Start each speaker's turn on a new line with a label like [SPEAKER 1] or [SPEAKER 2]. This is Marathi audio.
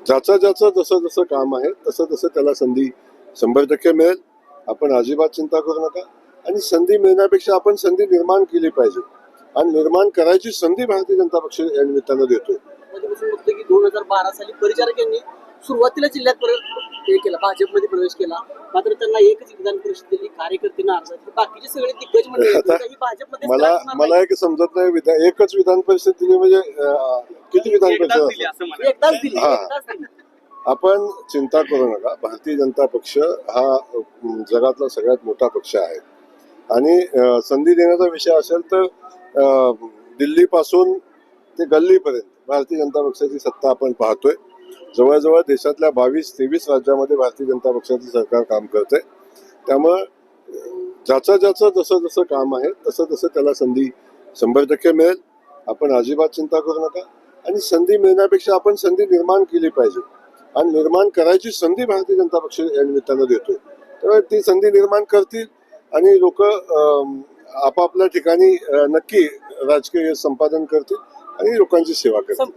[SPEAKER 1] ज्याचं ज्याचं जसं जसं काम आहे तसं तसं त्याला संधी 100% मिळेल. आपण अजिबात चिंता करू नका. आणि संधी मिळण्यापेक्षा आपण संधी निर्माण केली पाहिजे आणि निर्माण करायची संधी भारतीय जनता पक्ष या निमित्तानं देतोय.
[SPEAKER 2] मध्यपासून बघतोय की 2012 साली परिचारक यांनी सुरुवातीला जिल्ह्यात हे केला, भाजपमध्ये प्रवेश केला. मात्र त्यांना एकच विधान परिषदेतील कार्यकर्ते नाराज आहेत. बाकीचे सगळे दिग्गज मंडळी आहेत, भाजपमध्ये
[SPEAKER 1] मला एक समजत नाही, एकच विधान परिषद दिली म्हणजे किती विधान परिषद?
[SPEAKER 2] एकदाच दिली.
[SPEAKER 1] आपण चिंता करू नका. भारतीय जनता पक्ष हा जगातला सगळ्यात मोठा पक्ष आहे आणि संधी देण्याचा विषय असेल तर दिल्लीपासून ते गल्लीपर्यंत भारतीय जनता पक्षाची सत्ता आपण पाहतोय. जवळजवळ देशातल्या 22-23 राज्यामध्ये भारतीय जनता पक्षाचं सरकार काम करतंय. त्यामुळं ज्याचं ज्याचं जसं जसं काम आहे तसं तसं त्याला संधी 100% मिळेल. आपण अजिबात चिंता करू नका. आणि संधी मिळण्यापेक्षा आपण संधी निर्माण केली पाहिजे आणि निर्माण करायची संधी भारतीय जनता पक्ष या निमित्तानं देतोय. त्यामुळे ती संधी निर्माण करतील आणि लोक आपापल्या ठिकाणी नक्की राजकीय संपादन करतील आणि लोकांची सेवा करतील.